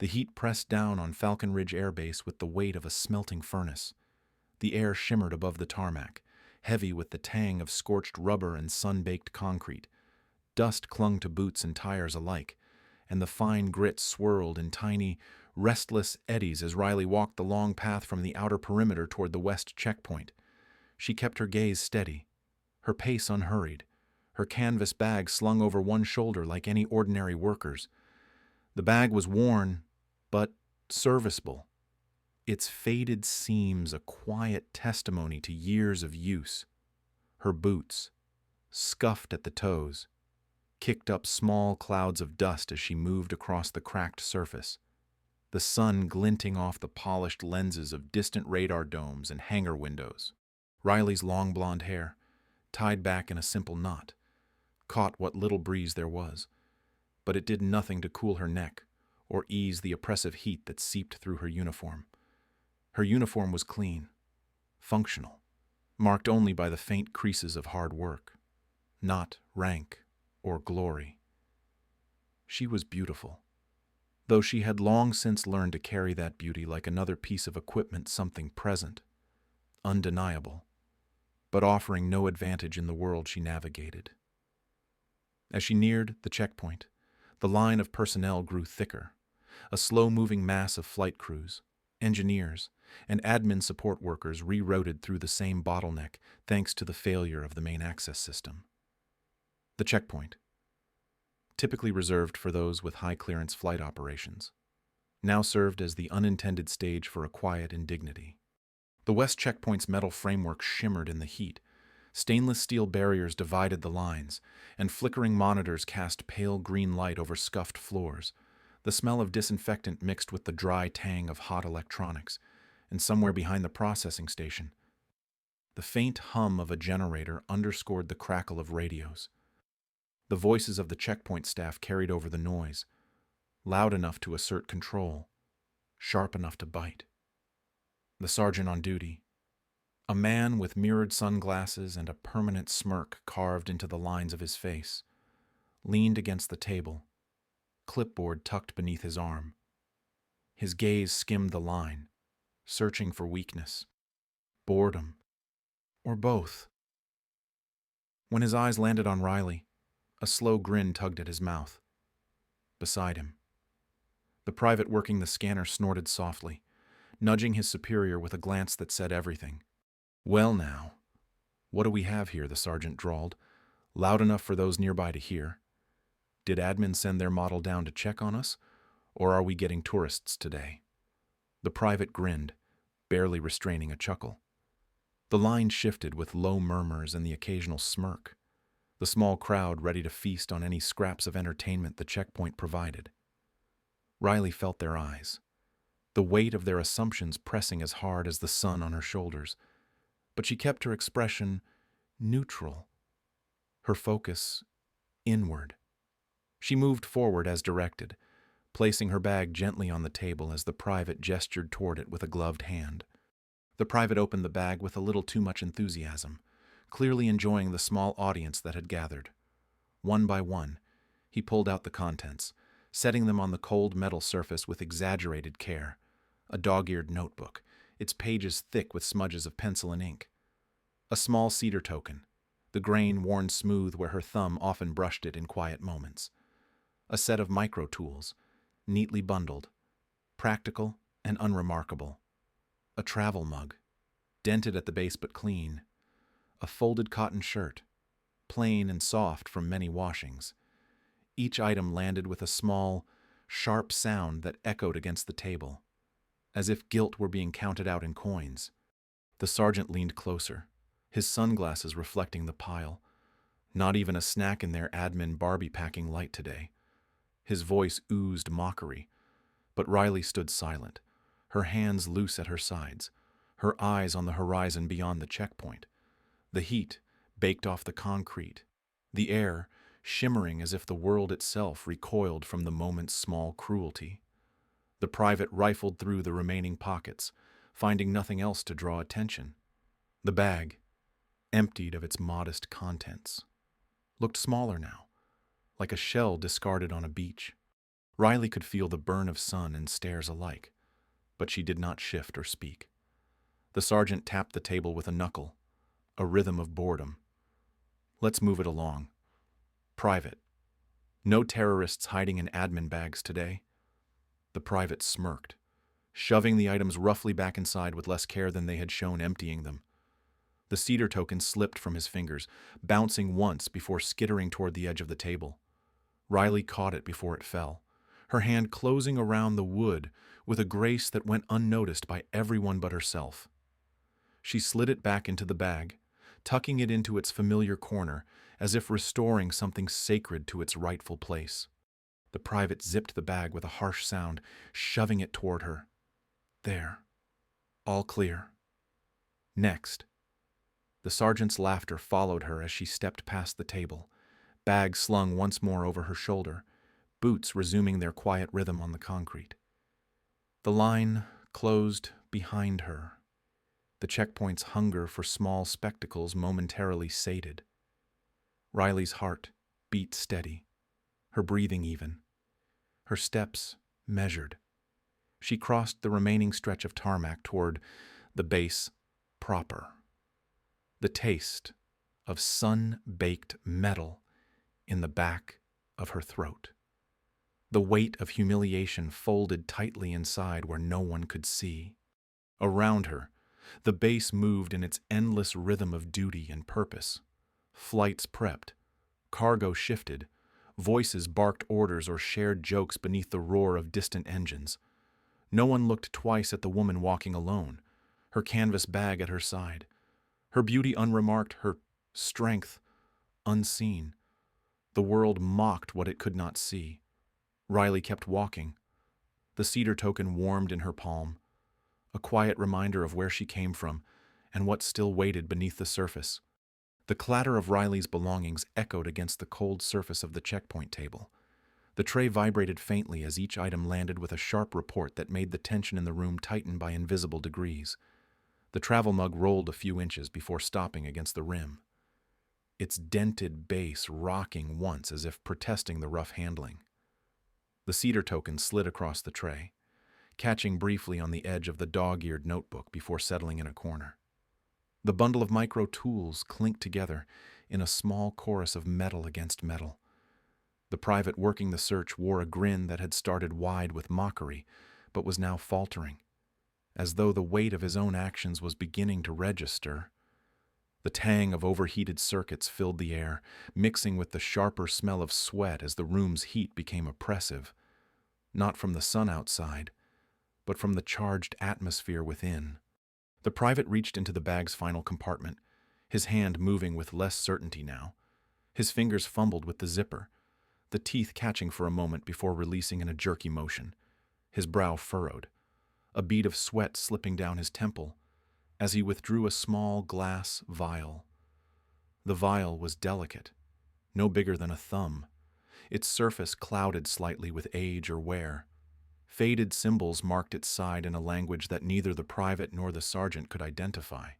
The heat pressed down on Falcon Ridge Air Base with the weight of a smelting furnace. The air shimmered above the tarmac, heavy with the tang of scorched rubber and sun-baked concrete. Dust clung to boots and tires alike, and the fine grit swirled in tiny, restless eddies as Riley walked the long path from the outer perimeter toward the west checkpoint. She kept her gaze steady, her pace unhurried, her canvas bag slung over one shoulder like any ordinary worker's. The bag was worn, but serviceable, its faded seams a quiet testimony to years of use. Her boots, scuffed at the toes, kicked up small clouds of dust as she moved across the cracked surface, the sun glinting off the polished lenses of distant radar domes and hangar windows. Riley's long blonde hair, tied back in a simple knot, caught what little breeze there was, but it did nothing to cool her neck or ease the oppressive heat that seeped through her uniform. Her uniform was clean, functional, marked only by the faint creases of hard work, not rank or glory. She was beautiful, though she had long since learned to carry that beauty like another piece of equipment, something present, undeniable, but offering no advantage in the world she navigated. As she neared the checkpoint, the line of personnel grew thicker, a slow-moving mass of flight crews, engineers, and admin support workers rerouted through the same bottleneck thanks to the failure of the main access system. The checkpoint, typically reserved for those with high-clearance flight operations, now served as the unintended stage for a quiet indignity. The West Checkpoint's metal framework shimmered in the heat. Stainless steel barriers divided the lines, and flickering monitors cast pale green light over scuffed floors. The smell of disinfectant mixed with the dry tang of hot electronics, and somewhere behind the processing station, the faint hum of a generator underscored the crackle of radios. The voices of the checkpoint staff carried over the noise, loud enough to assert control, sharp enough to bite. The sergeant on duty, a man with mirrored sunglasses and a permanent smirk carved into the lines of his face, leaned against the table, clipboard tucked beneath his arm. His gaze skimmed the line, searching for weakness, boredom, or both. When his eyes landed on Riley, a slow grin tugged at his mouth. Beside him, the private working the scanner snorted softly, nudging his superior with a glance that said everything. "Well now, what do we have here?" the sergeant drawled, loud enough for those nearby to hear. "Did admin send their model down to check on us, or are we getting tourists today?" The private grinned, barely restraining a chuckle. The line shifted with low murmurs and the occasional smirk, the small crowd ready to feast on any scraps of entertainment the checkpoint provided. Riley felt their eyes, the weight of their assumptions pressing as hard as the sun on her shoulders, but she kept her expression neutral, her focus inward. She moved forward as directed, placing her bag gently on the table as the private gestured toward it with a gloved hand. The private opened the bag with a little too much enthusiasm, clearly enjoying the small audience that had gathered. One by one, he pulled out the contents, setting them on the cold metal surface with exaggerated care. A dog-eared notebook, its pages thick with smudges of pencil and ink. A small cedar token, the grain worn smooth where her thumb often brushed it in quiet moments. A set of micro-tools, neatly bundled, practical and unremarkable. A travel mug, dented at the base but clean. A folded cotton shirt, plain and soft from many washings. Each item landed with a small, sharp sound that echoed against the table, as if guilt were being counted out in coins. The sergeant leaned closer, his sunglasses reflecting the pile. Not even a snack in their admin Barbie packing light today. His voice oozed mockery, but Riley stood silent, her hands loose at her sides, her eyes on the horizon beyond the checkpoint. The heat baked off the concrete, the air shimmering as if the world itself recoiled from the moment's small cruelty. The private rifled through the remaining pockets, finding nothing else to draw attention. The bag, emptied of its modest contents, looked smaller now, like a shell discarded on a beach. Riley could feel the burn of sun and stares alike, but she did not shift or speak. The sergeant tapped the table with a knuckle, a rhythm of boredom. Let's move it along. Private. No terrorists hiding in admin bags today. The private smirked, shoving the items roughly back inside with less care than they had shown emptying them. The cedar token slipped from his fingers, bouncing once before skittering toward the edge of the table. Riley caught it before it fell, her hand closing around the wood with a grace that went unnoticed by everyone but herself. She slid it back into the bag, tucking it into its familiar corner, as if restoring something sacred to its rightful place. The private zipped the bag with a harsh sound, shoving it toward her. There. All clear. Next. The sergeant's laughter followed her as she stepped past the table, bag slung once more over her shoulder, boots resuming their quiet rhythm on the concrete. The line closed behind her, the checkpoint's hunger for small spectacles momentarily sated. Riley's heart beat steady, her breathing even, her steps measured. She crossed the remaining stretch of tarmac toward the base proper. The taste of sun-baked metal in the back of her throat. The weight of humiliation folded tightly inside where no one could see. Around her, the base moved in its endless rhythm of duty and purpose. Flights prepped, cargo shifted, voices barked orders or shared jokes beneath the roar of distant engines. No one looked twice at the woman walking alone, her canvas bag at her side, her beauty unremarked, her strength unseen. The world mocked what it could not see. Riley kept walking. The cedar token warmed in her palm, a quiet reminder of where she came from and what still waited beneath the surface. The clatter of Riley's belongings echoed against the cold surface of the checkpoint table. The tray vibrated faintly as each item landed with a sharp report that made the tension in the room tighten by invisible degrees. The travel mug rolled a few inches before stopping against the rim, its dented base rocking once as if protesting the rough handling. The cedar token slid across the tray, catching briefly on the edge of the dog-eared notebook before settling in a corner. The bundle of micro tools clinked together in a small chorus of metal against metal. The private working the search wore a grin that had started wide with mockery, but was now faltering, as though the weight of his own actions was beginning to register. The tang of overheated circuits filled the air, mixing with the sharper smell of sweat as the room's heat became oppressive, not from the sun outside, but from the charged atmosphere within. The private reached into the bag's final compartment, his hand moving with less certainty now. His fingers fumbled with the zipper, the teeth catching for a moment before releasing in a jerky motion. His brow furrowed, a bead of sweat slipping down his temple, as he withdrew a small glass vial. The vial was delicate, no bigger than a thumb, its surface clouded slightly with age or wear. Faded symbols marked its side in a language that neither the private nor the sergeant could identify.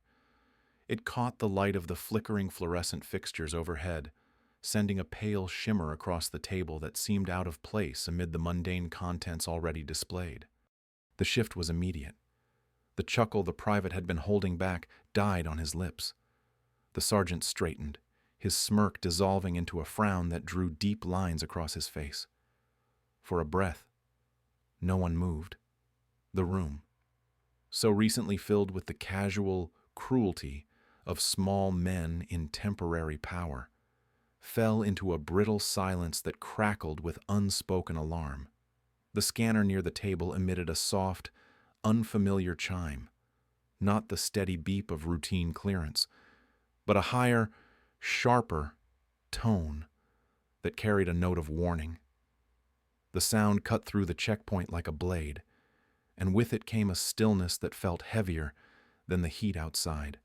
It caught the light of the flickering fluorescent fixtures overhead, sending a pale shimmer across the table that seemed out of place amid the mundane contents already displayed. The shift was immediate. The chuckle the private had been holding back died on his lips. The sergeant straightened, his smirk dissolving into a frown that drew deep lines across his face. For a breath, no one moved. The room, so recently filled with the casual cruelty of small men in temporary power, fell into a brittle silence that crackled with unspoken alarm. The scanner near the table emitted a soft, unfamiliar chime, not the steady beep of routine clearance, but a higher, sharper tone that carried a note of warning. The sound cut through the checkpoint like a blade, and with it came a stillness that felt heavier than the heat outside.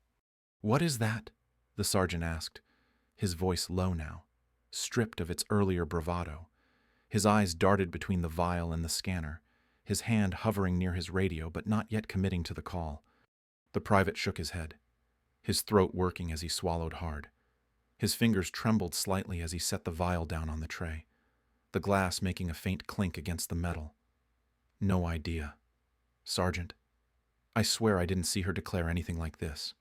"What is that?" the sergeant asked, his voice low now, stripped of its earlier bravado. His eyes darted between the vial and the scanner, his hand hovering near his radio but not yet committing to the call. The private shook his head, his throat working as he swallowed hard. His fingers trembled slightly as he set the vial down on the tray. the glass making a faint clink against the metal. No idea. Sergeant, I swear I didn't see her declare anything like this.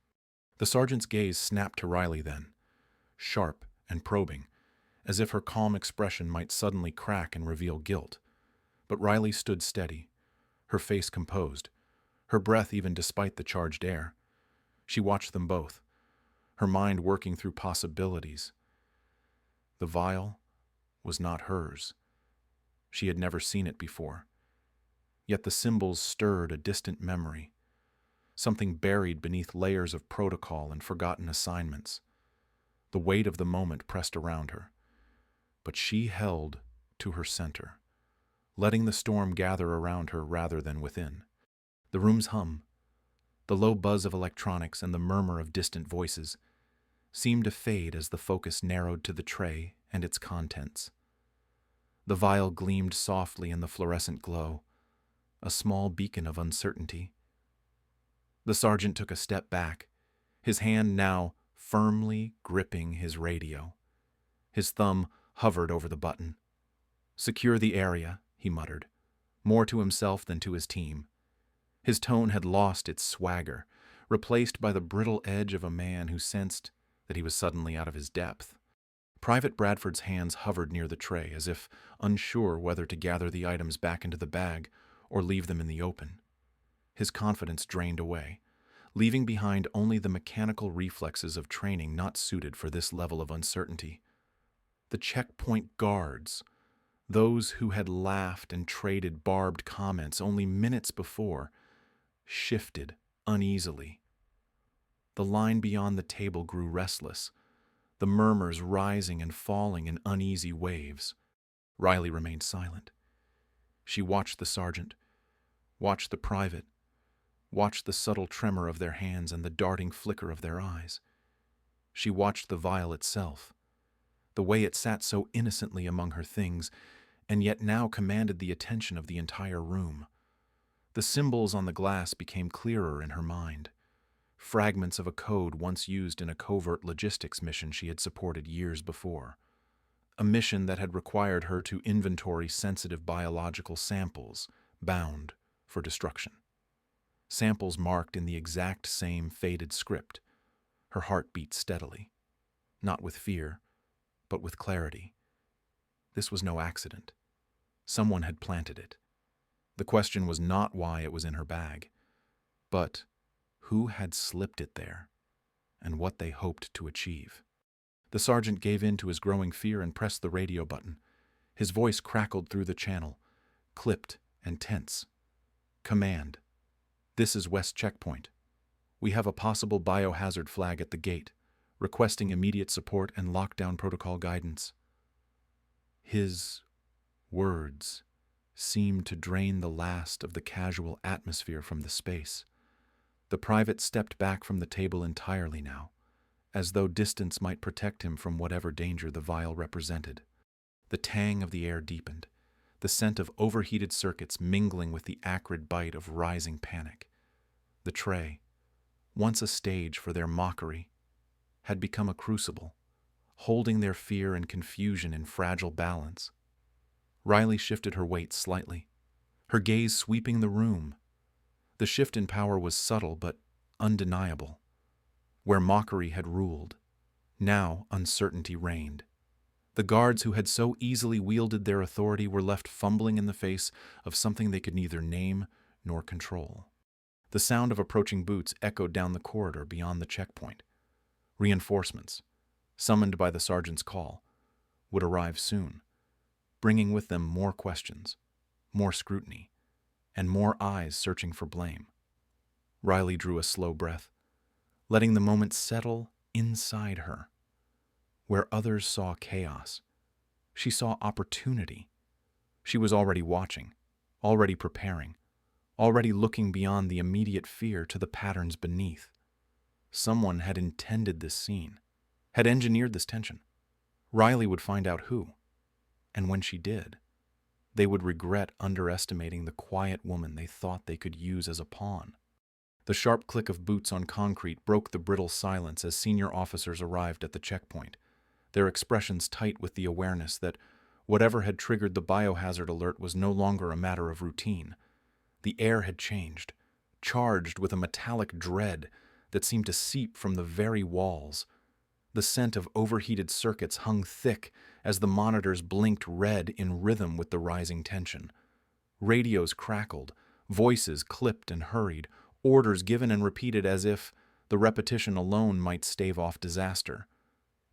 The sergeant's gaze snapped to Riley then, sharp and probing, as if her calm expression might suddenly crack and reveal guilt. But Riley stood steady, her face composed, her breath even despite the charged air. She watched them both, her mind working through possibilities. The vial was not hers. She had never seen it before. Yet the symbols stirred a distant memory, something buried beneath layers of protocol and forgotten assignments. The weight of the moment pressed around her, but she held to her center, letting the storm gather around her rather than within. The room's hum, the low buzz of electronics and the murmur of distant voices, seemed to fade as the focus narrowed to the tray and its contents. The vial gleamed softly in the fluorescent glow, a small beacon of uncertainty. The sergeant took a step back, his hand now firmly gripping his radio. His thumb hovered over the button. "Secure the area," he muttered, more to himself than to his team. His tone had lost its swagger, replaced by the brittle edge of a man who sensed that he was suddenly out of his depth. Private Bradford's hands hovered near the tray, as if unsure whether to gather the items back into the bag or leave them in the open. His confidence drained away, leaving behind only the mechanical reflexes of training not suited for this level of uncertainty. The checkpoint guards, those who had laughed and traded barbed comments only minutes before, shifted uneasily. The line beyond the table grew restless, the murmurs rising and falling in uneasy waves. Riley remained silent. She watched the sergeant, watched the private, watched the subtle tremor of their hands and the darting flicker of their eyes. She watched the vial itself, the way it sat so innocently among her things, and yet now commanded the attention of the entire room. The symbols on the glass became clearer in her mind, fragments of a code once used in a covert logistics mission she had supported years before, a mission that had required her to inventory sensitive biological samples bound for destruction. Samples marked in the exact same faded script. Her heart beat steadily, not with fear, but with clarity. This was no accident. Someone had planted it. The question was not why it was in her bag, but who had slipped it there, and what they hoped to achieve. The sergeant gave in to his growing fear and pressed the radio button. His voice crackled through the channel, clipped and tense. "Command. This is West Checkpoint. We have a possible biohazard flag at the gate, requesting immediate support and lockdown protocol guidance." His words seemed to drain the last of the casual atmosphere from the space. The private stepped back from the table entirely now, as though distance might protect him from whatever danger the vial represented. The tang of the air deepened, the scent of overheated circuits mingling with the acrid bite of rising panic. The tray, once a stage for their mockery, had become a crucible, holding their fear and confusion in fragile balance. Riley shifted her weight slightly, her gaze sweeping the room. The shift in power was subtle but undeniable. Where mockery had ruled, now uncertainty reigned. The guards who had so easily wielded their authority were left fumbling in the face of something they could neither name nor control. The sound of approaching boots echoed down the corridor beyond the checkpoint. Reinforcements, summoned by the sergeant's call, would arrive soon, bringing with them more questions, more scrutiny, and more eyes searching for blame. Riley drew a slow breath, letting the moment settle inside her. Where others saw chaos, she saw opportunity. She was already watching, already preparing, already looking beyond the immediate fear to the patterns beneath. Someone had intended this scene, had engineered this tension. Riley would find out who, and when she did, they would regret underestimating the quiet woman they thought they could use as a pawn. The sharp click of boots on concrete broke the brittle silence as senior officers arrived at the checkpoint, their expressions tight with the awareness that Whatever had triggered the biohazard alert was no longer a matter of routine. The air had changed, charged with a metallic dread that seemed to seep from the very walls. The scent of overheated circuits hung thick as the monitors blinked red in rhythm with the rising tension. Radios crackled, voices clipped and hurried, orders given and repeated as if the repetition alone might stave off disaster.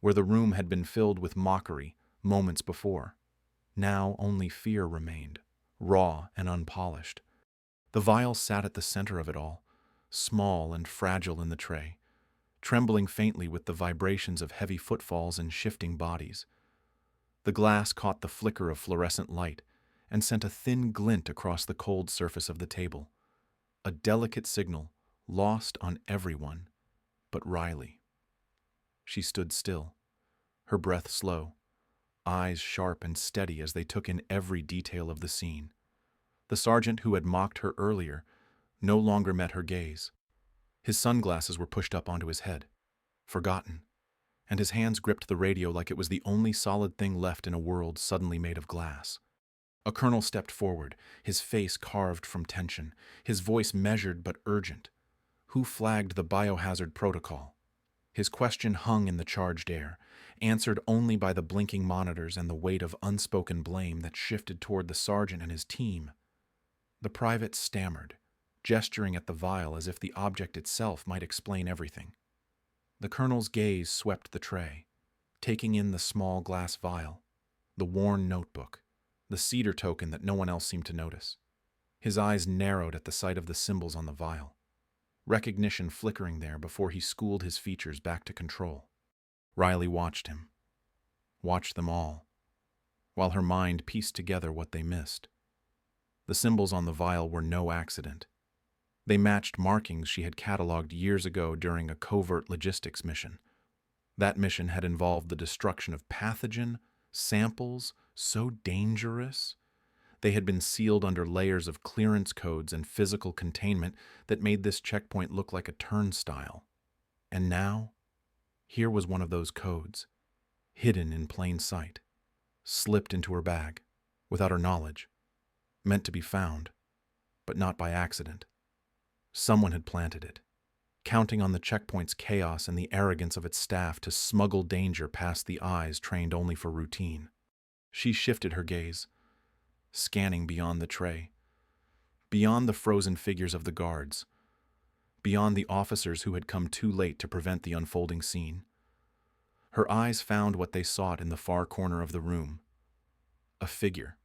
Where the room had been filled with mockery moments before, now only fear remained, raw and unpolished. The vial sat at the center of it all, small and fragile in the tray, trembling faintly with the vibrations of heavy footfalls and shifting bodies. The glass caught the flicker of fluorescent light and sent a thin glint across the cold surface of the table, a delicate signal lost on everyone but Riley. She stood still, her breath slow, eyes sharp and steady as they took in every detail of the scene. The sergeant who had mocked her earlier no longer met her gaze. His sunglasses were pushed up onto his head, forgotten, and his hands gripped the radio like it was the only solid thing left in a world suddenly made of glass. A colonel stepped forward, his face carved from tension, his voice measured but urgent. Who flagged the biohazard protocol? His question hung in the charged air, answered only by the blinking monitors and the weight of unspoken blame that shifted toward the sergeant and his team. The private stammered, gesturing at the vial as if the object itself might explain everything. The colonel's gaze swept the tray, taking in the small glass vial, the worn notebook, the cedar token that no one else seemed to notice. His eyes narrowed at the sight of the symbols on the vial, recognition flickering there before he schooled his features back to control. Riley watched him, watched them all, while her mind pieced together what they missed. The symbols on the vial were no accident. They matched markings she had cataloged years ago during a covert logistics mission. That mission had involved the destruction of pathogen samples so dangerous they had been sealed under layers of clearance codes and physical containment that made this checkpoint look like a turnstile. And now, here was one of those codes, hidden in plain sight, slipped into her bag, without her knowledge, meant to be found, but not by accident. Someone had planted it, counting on the checkpoint's chaos and the arrogance of its staff to smuggle danger past the eyes trained only for routine. She shifted her gaze, scanning beyond the tray, beyond the frozen figures of the guards, beyond the officers who had come too late to prevent the unfolding scene. Her eyes found what they sought in the far corner of the room, a figure,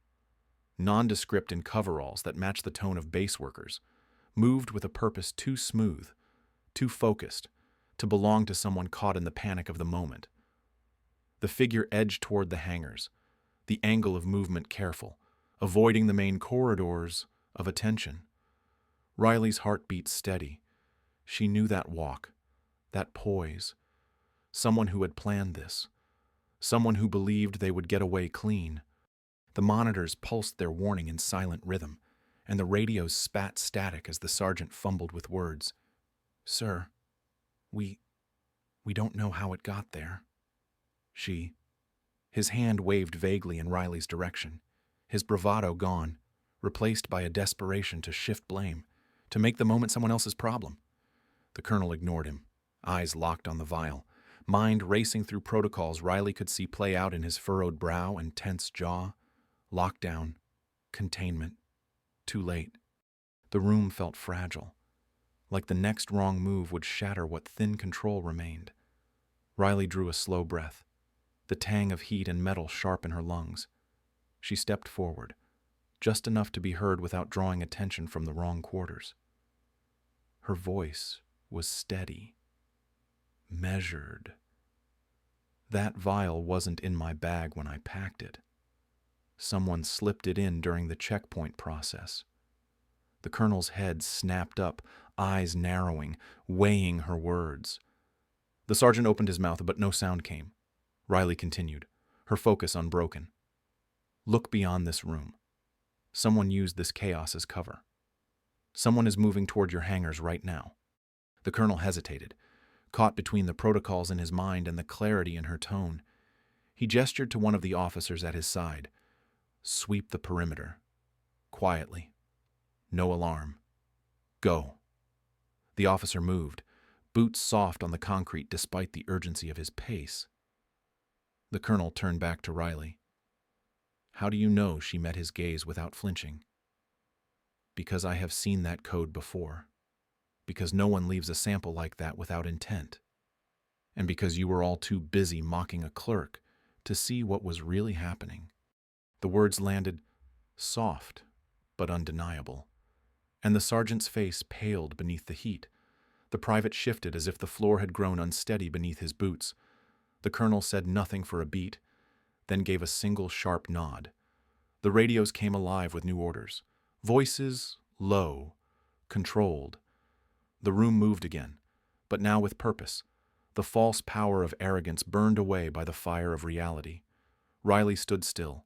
nondescript in coveralls that matched the tone of base workers, moved with a purpose too smooth, too focused, to belong to someone caught in the panic of the moment. The figure edged toward the hangars, the angle of movement careful, avoiding the main corridors of attention. Riley's heart beat steady. She knew that walk, that poise. Someone who had planned this. Someone who believed they would get away clean. The monitors pulsed their warning in silent rhythm, and the radios spat static as the sergeant fumbled with words. "Sir, we don't know how it got there." His hand waved vaguely in Riley's direction, his bravado gone, replaced by a desperation to shift blame, to make the moment someone else's problem. The colonel ignored him, eyes locked on the vial, mind racing through protocols Riley could see play out in his furrowed brow and tense jaw. Lockdown, containment, too late. The room felt fragile, like the next wrong move would shatter what thin control remained. Riley drew a slow breath, the tang of heat and metal sharp in her lungs. She stepped forward, just enough to be heard without drawing attention from the wrong quarters. Her voice was steady, measured. "That vial wasn't in my bag when I packed it. Someone slipped it in during the checkpoint process." The colonel's head snapped up, eyes narrowing, weighing her words. The sergeant opened his mouth, but no sound came. Riley continued, her focus unbroken. "Look beyond this room. Someone used this chaos as cover. Someone is moving toward your hangars right now." The colonel hesitated, caught between the protocols in his mind and the clarity in her tone. He gestured to one of the officers at his side, Sweep the perimeter. Quietly. No alarm. Go. The officer moved, boots soft on the concrete despite the urgency of his pace. The colonel turned back to Riley. How do you know she met his gaze without flinching? Because I have seen that code before. Because no one leaves a sample like that without intent. And because you were all too busy mocking a clerk to see what was really happening. The words landed soft, but undeniable, and the sergeant's face paled beneath the heat. The private shifted as if the floor had grown unsteady beneath his boots. The colonel said nothing for a beat, then gave a single sharp nod. The radios came alive with new orders. Voices low, controlled. The room moved again, but now with purpose. The false power of arrogance burned away by the fire of reality. Riley stood still,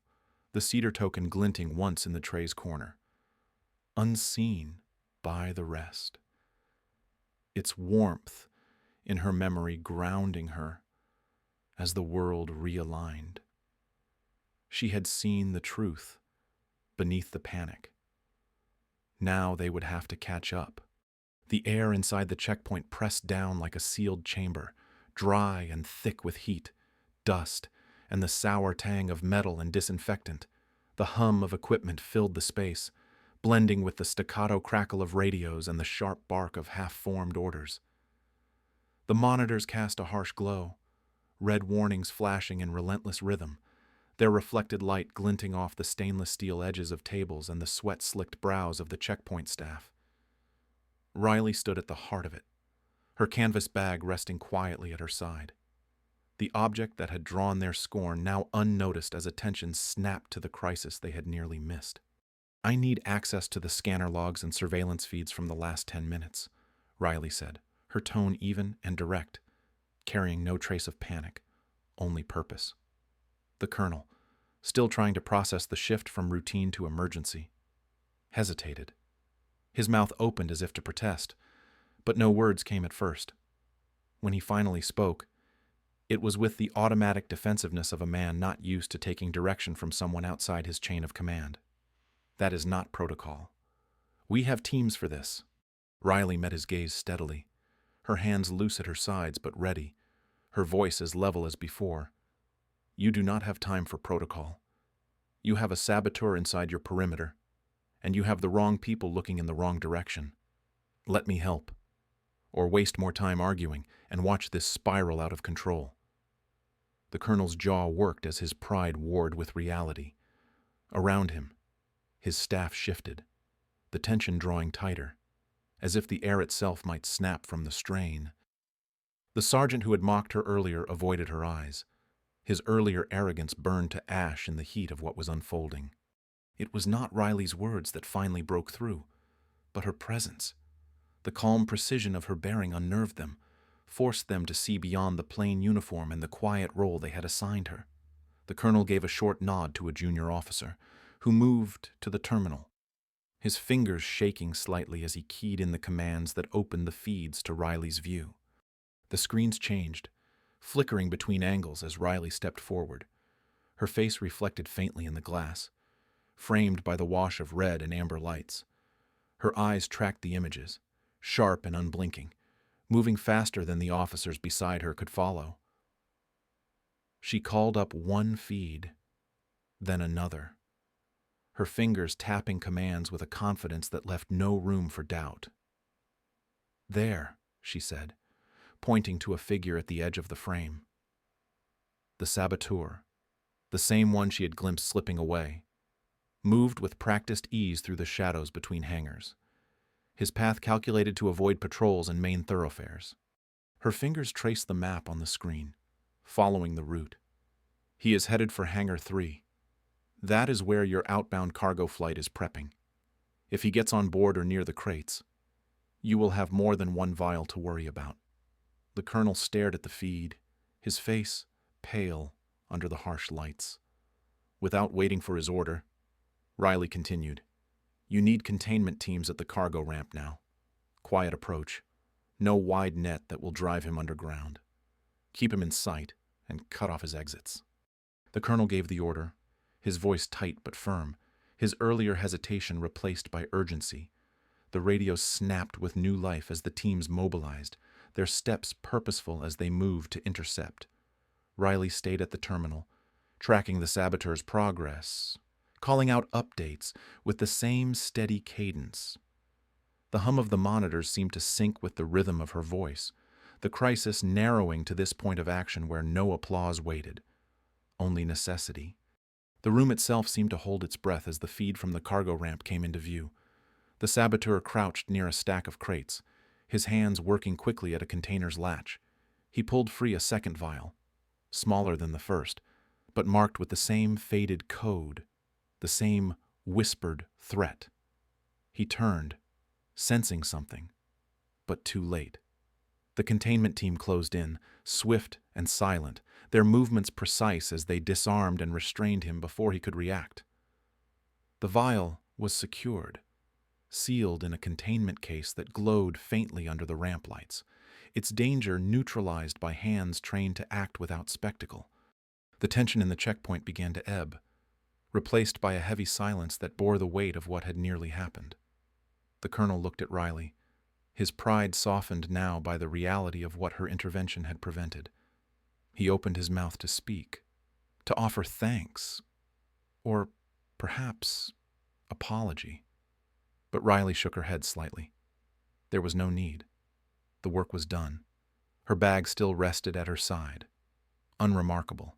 the cedar token glinting once in the tray's corner. Unseen by the rest. Its warmth in her memory grounding her as the world realigned. She had seen the truth beneath the panic. Now they would have to catch up. The air inside the checkpoint pressed down like a sealed chamber, dry and thick with heat, dust, and the sour tang of metal and disinfectant. The hum of equipment filled the space, blending with the staccato crackle of radios and the sharp bark of half-formed orders. The monitors cast a harsh glow, red warnings flashing in relentless rhythm, their reflected light glinting off the stainless steel edges of tables and the sweat-slicked brows of the checkpoint staff. Riley stood at the heart of it, her canvas bag resting quietly at her side. The object that had drawn their scorn now unnoticed as attention snapped to the crisis they had nearly missed. I need access to the scanner logs and surveillance feeds from the last 10 minutes, Riley said, her tone even and direct, carrying no trace of panic, only purpose. The colonel, still trying to process the shift from routine to emergency, hesitated. His mouth opened as if to protest, but no words came at first. When he finally spoke, it was with the automatic defensiveness of a man not used to taking direction from someone outside his chain of command. That is not protocol. We have teams for this. Riley met his gaze steadily, her hands loose at her sides but ready, her voice as level as before. You do not have time for protocol. You have a saboteur inside your perimeter, and you have the wrong people looking in the wrong direction. Let me help. Or waste more time arguing and watch this spiral out of control. The colonel's jaw worked as his pride warred with reality. Around him, his staff shifted, the tension drawing tighter, as if the air itself might snap from the strain. The sergeant who had mocked her earlier avoided her eyes. His earlier arrogance burned to ash in the heat of what was unfolding. It was not Riley's words that finally broke through, but her presence. The calm precision of her bearing unnerved them, forced them to see beyond the plain uniform and the quiet role they had assigned her. The colonel gave a short nod to a junior officer, who moved to the terminal, his fingers shaking slightly as he keyed in the commands that opened the feeds to Riley's view. The screens changed, flickering between angles as Riley stepped forward. Her face reflected faintly in the glass, framed by the wash of red and amber lights. Her eyes tracked the images, sharp and unblinking, moving faster than the officers beside her could follow. She called up one feed, then another, her fingers tapping commands with a confidence that left no room for doubt. There, she said, pointing to a figure at the edge of the frame. The saboteur, the same one she had glimpsed slipping away, moved with practiced ease through the shadows between hangars, his path calculated to avoid patrols and main thoroughfares. Her fingers traced the map on the screen, following the route. He is headed for Hangar 3. That is where your outbound cargo flight is prepping. If he gets on board or near the crates, you will have more than one vial to worry about. The colonel stared at the feed, his face pale under the harsh lights. Without waiting for his order, Riley continued. You need containment teams at the cargo ramp now. Quiet approach. No wide net that will drive him underground. Keep him in sight and cut off his exits. The colonel gave the order, his voice tight but firm, his earlier hesitation replaced by urgency. The radio snapped with new life as the teams mobilized, their steps purposeful as they moved to intercept. Riley stayed at the terminal, tracking the saboteur's progress, calling out updates with the same steady cadence. The hum of the monitors seemed to sync with the rhythm of her voice, the crisis narrowing to this point of action where no applause waited, only necessity. The room itself seemed to hold its breath as the feed from the cargo ramp came into view. The saboteur crouched near a stack of crates, his hands working quickly at a container's latch. He pulled free a second vial, smaller than the first, but marked with the same faded code, the same whispered threat. He turned, sensing something, but too late. The containment team closed in, swift and silent, their movements precise as they disarmed and restrained him before he could react. The vial was secured, sealed in a containment case that glowed faintly under the ramp lights, its danger neutralized by hands trained to act without spectacle. The tension in the checkpoint began to ebb, replaced by a heavy silence that bore the weight of what had nearly happened. The colonel looked at Riley, his pride softened now by the reality of what her intervention had prevented. He opened his mouth to speak, to offer thanks, or perhaps apology. But Riley shook her head slightly. There was no need. The work was done. Her bag still rested at her side, unremarkable,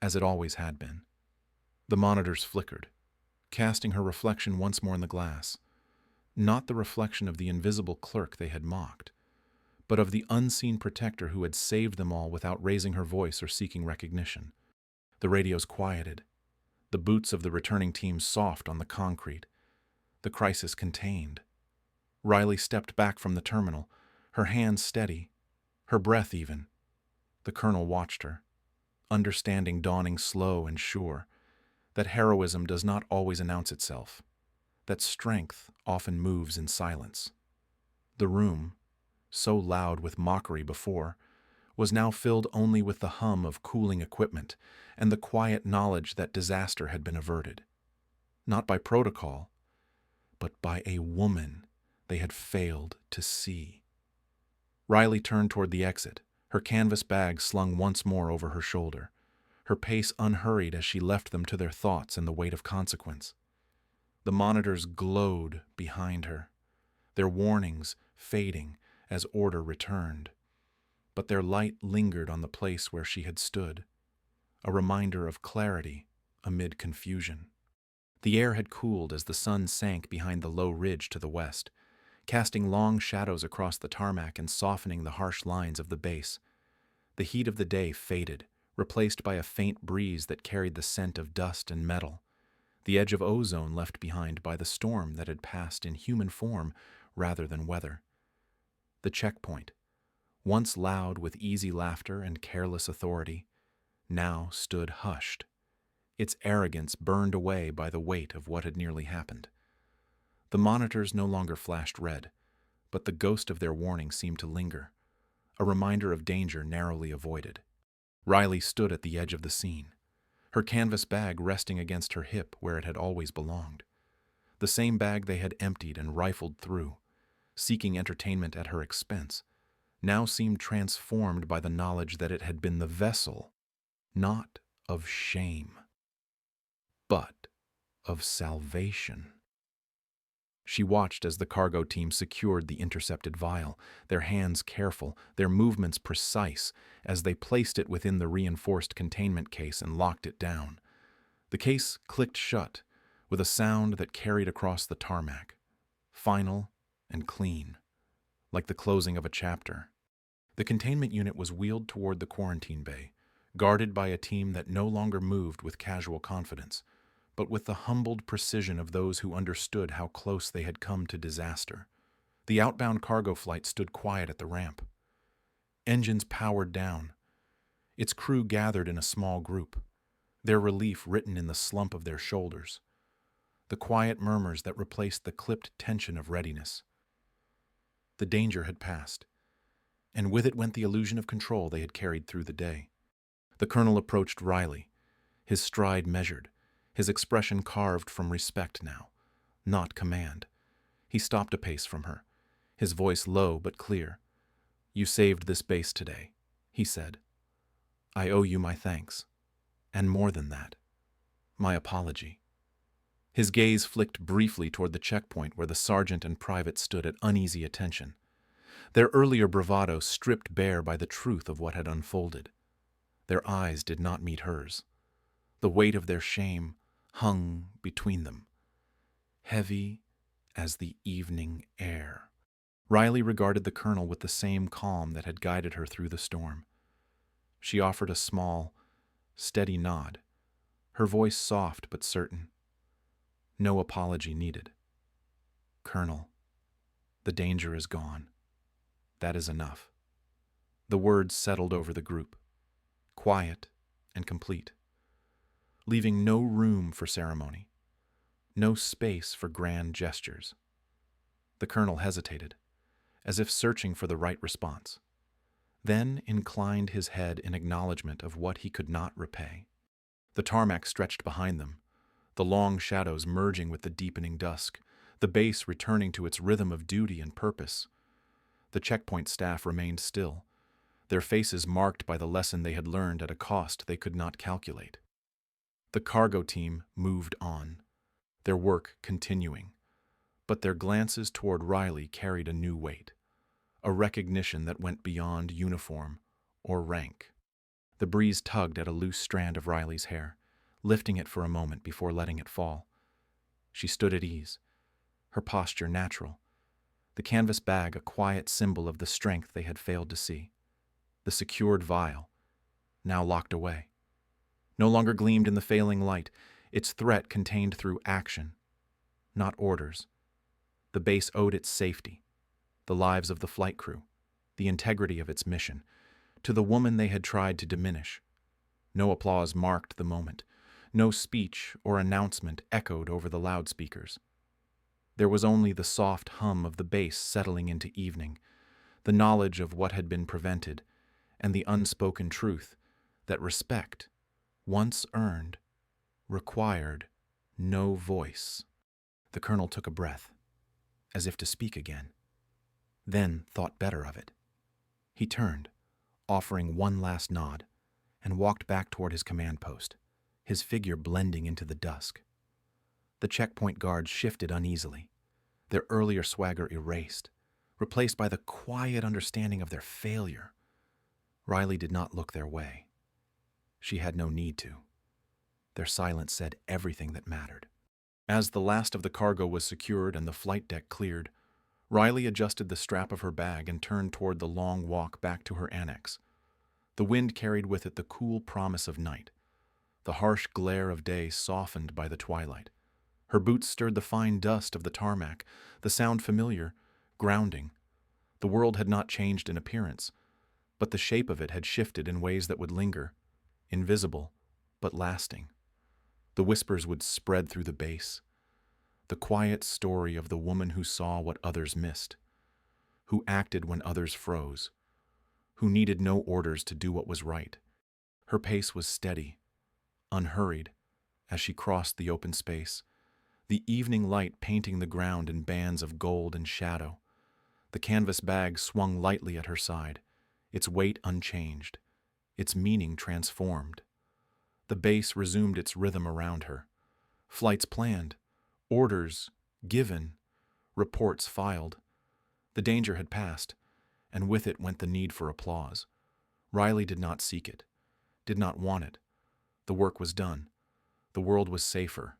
as it always had been. The monitors flickered, casting her reflection once more in the glass. Not the reflection of the invisible clerk they had mocked, but of the unseen protector who had saved them all without raising her voice or seeking recognition. The radios quieted, the boots of the returning team soft on the concrete, the crisis contained. Riley stepped back from the terminal, her hands steady, her breath even. The colonel watched her, understanding dawning slow and sure, that heroism does not always announce itself, that strength often moves in silence. The room, so loud with mockery before, was now filled only with the hum of cooling equipment and the quiet knowledge that disaster had been averted. Not by protocol, but by a woman they had failed to see. Riley turned toward the exit, her canvas bag slung once more over her shoulder, her pace unhurried as she left them to their thoughts and the weight of consequence. The monitors glowed behind her, their warnings fading as order returned. But their light lingered on the place where she had stood, a reminder of clarity amid confusion. The air had cooled as the sun sank behind the low ridge to the west, casting long shadows across the tarmac and softening the harsh lines of the base. The heat of the day faded, replaced by a faint breeze that carried the scent of dust and metal, the edge of ozone left behind by the storm that had passed in human form rather than weather. The checkpoint, once loud with easy laughter and careless authority, now stood hushed, its arrogance burned away by the weight of what had nearly happened. The monitors no longer flashed red, but the ghost of their warning seemed to linger, a reminder of danger narrowly avoided. Riley stood at the edge of the scene, her canvas bag resting against her hip where it had always belonged. The same bag they had emptied and rifled through, seeking entertainment at her expense, now seemed transformed by the knowledge that it had been the vessel, not of shame, but of salvation. She watched as the cargo team secured the intercepted vial, their hands careful, their movements precise, as they placed it within the reinforced containment case and locked it down. The case clicked shut, with a sound that carried across the tarmac, final and clean, like the closing of a chapter. The containment unit was wheeled toward the quarantine bay, guarded by a team that no longer moved with casual confidence, but with the humbled precision of those who understood how close they had come to disaster. The outbound cargo flight stood quiet at the ramp. Engines powered down. Its crew gathered in a small group, their relief written in the slump of their shoulders, the quiet murmurs that replaced the clipped tension of readiness. The danger had passed, and with it went the illusion of control they had carried through the day. The colonel approached Riley, his stride measured, his expression carved from respect now, not command. He stopped a pace from her, his voice low but clear. "You saved this base today," he said. "I owe you my thanks, and more than that, my apology." His gaze flicked briefly toward the checkpoint where the sergeant and private stood at uneasy attention, their earlier bravado stripped bare by the truth of what had unfolded. Their eyes did not meet hers. The weight of their shame hung between them, heavy as the evening air. Riley regarded the colonel with the same calm that had guided her through the storm. She offered a small, steady nod, her voice soft but certain. "No apology needed. Colonel, the danger is gone. That is enough." The words settled over the group, quiet and complete, leaving no room for ceremony, no space for grand gestures. The colonel hesitated, as if searching for the right response, then inclined his head in acknowledgement of what he could not repay. The tarmac stretched behind them, the long shadows merging with the deepening dusk, the base returning to its rhythm of duty and purpose. The checkpoint staff remained still, their faces marked by the lesson they had learned at a cost they could not calculate. The cargo team moved on, their work continuing, but their glances toward Riley carried a new weight, a recognition that went beyond uniform or rank. The breeze tugged at a loose strand of Riley's hair, lifting it for a moment before letting it fall. She stood at ease, her posture natural, the canvas bag a quiet symbol of the strength they had failed to see. The secured vial, now locked away, no longer gleamed in the failing light, its threat contained through action, not orders. The base owed its safety, the lives of the flight crew, the integrity of its mission, to the woman they had tried to diminish. No applause marked the moment. No speech or announcement echoed over the loudspeakers. There was only the soft hum of the base settling into evening, the knowledge of what had been prevented, and the unspoken truth that respect, once earned, required no voice. The colonel took a breath, as if to speak again, then thought better of it. He turned, offering one last nod, and walked back toward his command post, his figure blending into the dusk. The checkpoint guards shifted uneasily, their earlier swagger erased, replaced by the quiet understanding of their failure. Riley did not look their way. She had no need to. Their silence said everything that mattered. As the last of the cargo was secured and the flight deck cleared, Riley adjusted the strap of her bag and turned toward the long walk back to her annex. The wind carried with it the cool promise of night, the harsh glare of day softened by the twilight. Her boots stirred the fine dust of the tarmac, the sound familiar, grounding. The world had not changed in appearance, but the shape of it had shifted in ways that would linger, invisible, but lasting. The whispers would spread through the base, the quiet story of the woman who saw what others missed, who acted when others froze, who needed no orders to do what was right. Her pace was steady, unhurried, as she crossed the open space, the evening light painting the ground in bands of gold and shadow. The canvas bag swung lightly at her side, its weight unchanged, its meaning transformed. The base resumed its rhythm around her. Flights planned, orders given, reports filed. The danger had passed, and with it went the need for applause. Riley did not seek it, did not want it. The work was done. The world was safer,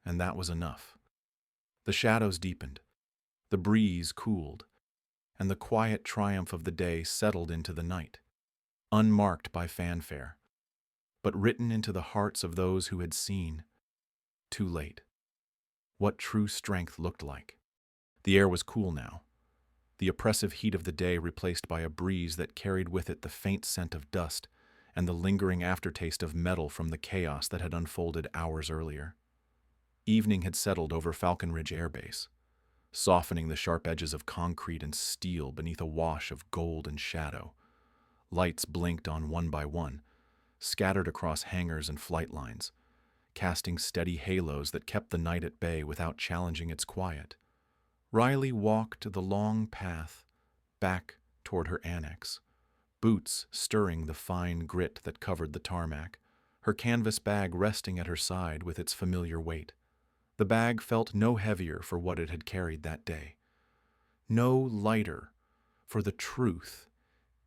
and that was enough. The shadows deepened, the breeze cooled, and the quiet triumph of the day settled into the night, unmarked by fanfare, but written into the hearts of those who had seen, too late, what true strength looked like. The air was cool now, the oppressive heat of the day replaced by a breeze that carried with it the faint scent of dust and the lingering aftertaste of metal from the chaos that had unfolded hours earlier. Evening had settled over Falcon Ridge Air Base, softening the sharp edges of concrete and steel beneath a wash of gold and shadow. Lights blinked on one by one, scattered across hangars and flight lines, casting steady halos that kept the night at bay without challenging its quiet. Riley walked the long path back toward her annex, boots stirring the fine grit that covered the tarmac, her canvas bag resting at her side with its familiar weight. The bag felt no heavier for what it had carried that day, no lighter for the truth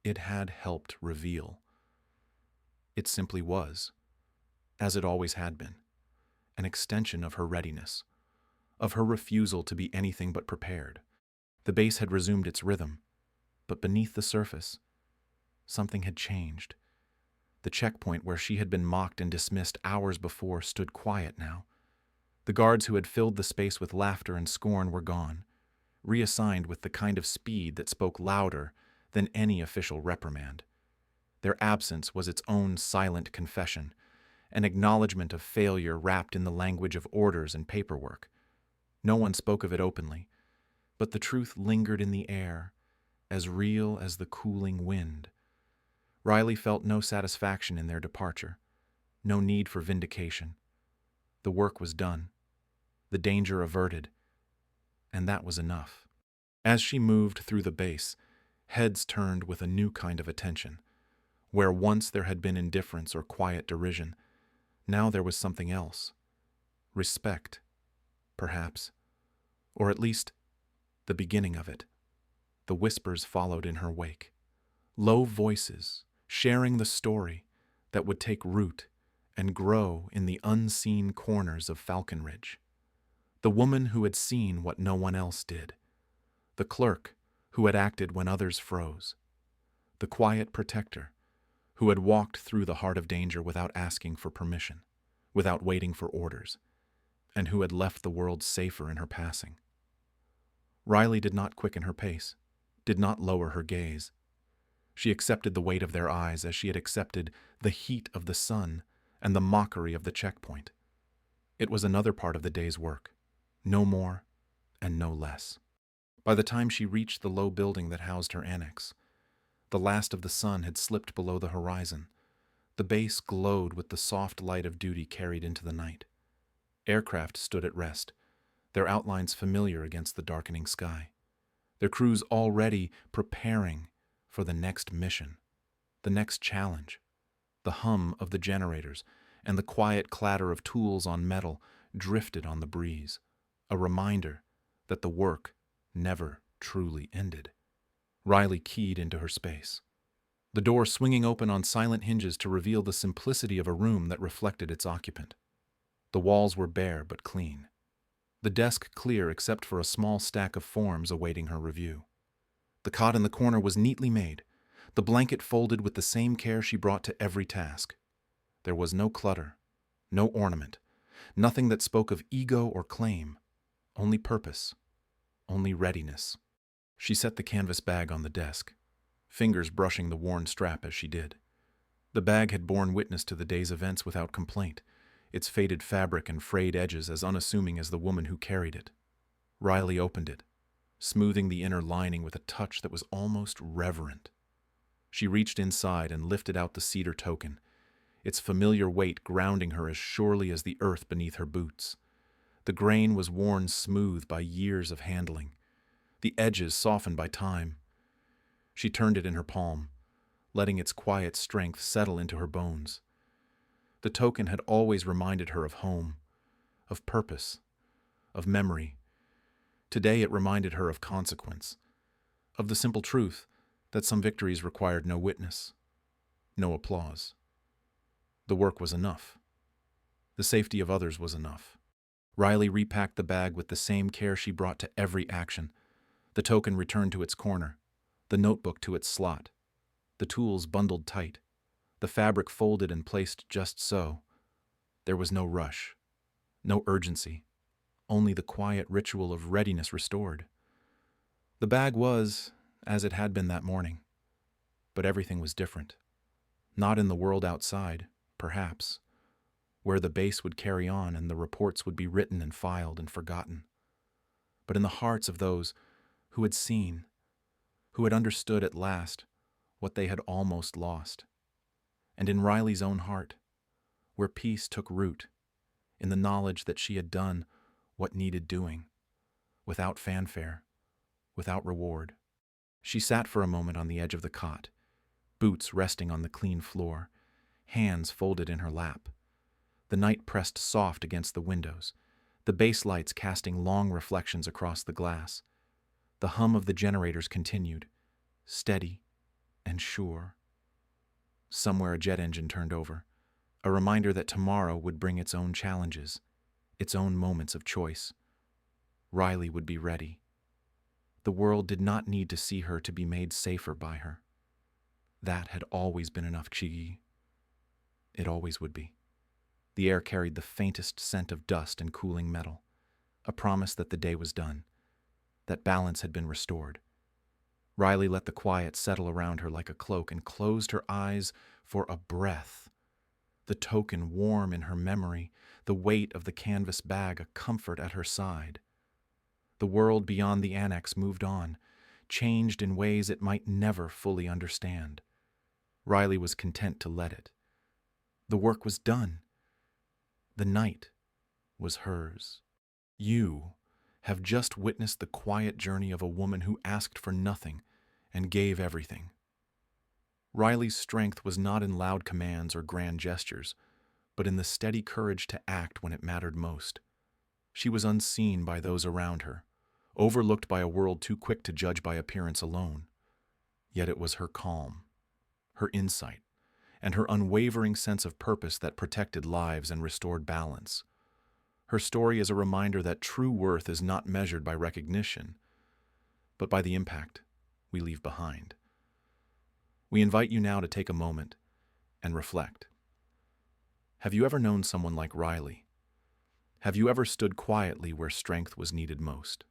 it had helped reveal. It simply was, as it always had been, an extension of her readiness, of her refusal to be anything but prepared. The base had resumed its rhythm, but beneath the surface, something had changed. The checkpoint where she had been mocked and dismissed hours before stood quiet now. The guards who had filled the space with laughter and scorn were gone, reassigned with the kind of speed that spoke louder than any official reprimand. Their absence was its own silent confession, an acknowledgement of failure wrapped in the language of orders and paperwork. No one spoke of it openly, but the truth lingered in the air, as real as the cooling wind. Riley felt no satisfaction in their departure, no need for vindication. The work was done, the danger averted, and that was enough. As she moved through the base, heads turned with a new kind of attention. Where once there had been indifference or quiet derision, now there was something else. Respect, perhaps, or at least the beginning of it. The whispers followed in her wake. Low voices, sharing the story that would take root and grow in the unseen corners of Falcon Ridge. The woman who had seen what no one else did. The clerk who had acted when others froze. The quiet protector who had walked through the heart of danger without asking for permission, without waiting for orders, and who had left the world safer in her passing. Riley did not quicken her pace, did not lower her gaze. She accepted the weight of their eyes as she had accepted the heat of the sun and the mockery of the checkpoint. It was another part of the day's work, no more and no less. By the time she reached the low building that housed her annex, the last of the sun had slipped below the horizon. The base glowed with the soft light of duty carried into the night. Aircraft stood at rest, their outlines familiar against the darkening sky, their crews already preparing for the next mission, the next challenge. The hum of the generators and the quiet clatter of tools on metal drifted on the breeze, a reminder that the work never truly ended. Riley keyed into her space, the door swinging open on silent hinges to reveal the simplicity of a room that reflected its occupant. The walls were bare but clean, the desk clear except for a small stack of forms awaiting her review. The cot in the corner was neatly made, the blanket folded with the same care she brought to every task. There was no clutter, no ornament, nothing that spoke of ego or claim, only purpose, only readiness. She set the canvas bag on the desk, fingers brushing the worn strap as she did. The bag had borne witness to the day's events without complaint, its faded fabric and frayed edges as unassuming as the woman who carried it. Riley opened it, smoothing the inner lining with a touch that was almost reverent. She reached inside and lifted out the cedar token, its familiar weight grounding her as surely as the earth beneath her boots. The grain was worn smooth by years of handling, the edges softened by time. She turned it in her palm, letting its quiet strength settle into her bones. The token had always reminded her of home, of purpose, of memory. Today it reminded her of consequence, of the simple truth that some victories required no witness, no applause. The work was enough. The safety of others was enough. Riley repacked the bag with the same care she brought to every action. The token returned to its corner, the notebook to its slot, the tools bundled tight, the fabric folded and placed just so. There was no rush, no urgency, only the quiet ritual of readiness restored. The bag was as it had been that morning, but everything was different. Not in the world outside, perhaps, where the base would carry on and the reports would be written and filed and forgotten, but in the hearts of those who had seen, who had understood at last what they had almost lost, and in Riley's own heart, where peace took root in the knowledge that she had done what needed doing, without fanfare, without reward. She sat for a moment on the edge of the cot, boots resting on the clean floor, hands folded in her lap. The night pressed soft against the windows, the base lights casting long reflections across the glass. The hum of the generators continued, steady and sure. Somewhere a jet engine turned over, a reminder that tomorrow would bring its own challenges, its own moments of choice. Riley would be ready. The world did not need to see her to be made safer by her. That had always been enough, Chigi. It always would be. The air carried the faintest scent of dust and cooling metal, a promise that the day was done, that balance had been restored. Riley let the quiet settle around her like a cloak and closed her eyes for a breath. The token warm in her memory, the weight of the canvas bag a comfort at her side. The world beyond the annex moved on, changed in ways it might never fully understand. Riley was content to let it. The work was done. The night was hers. You have just witnessed the quiet journey of a woman who asked for nothing and gave everything. Riley's strength was not in loud commands or grand gestures, but in the steady courage to act when it mattered most. She was unseen by those around her, overlooked by a world too quick to judge by appearance alone. Yet it was her calm, her insight, and her unwavering sense of purpose that protected lives and restored balance. Her story is a reminder that true worth is not measured by recognition, but by the impact we leave behind. We invite you now to take a moment and reflect. Have you ever known someone like Riley? Have you ever stood quietly where strength was needed most?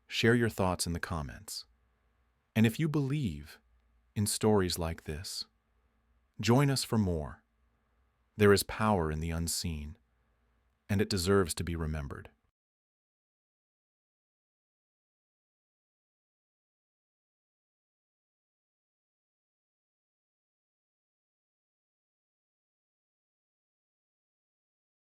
Share your thoughts in the comments. And if you believe in stories like this, join us for more. There is power in the unseen, and it deserves to be remembered.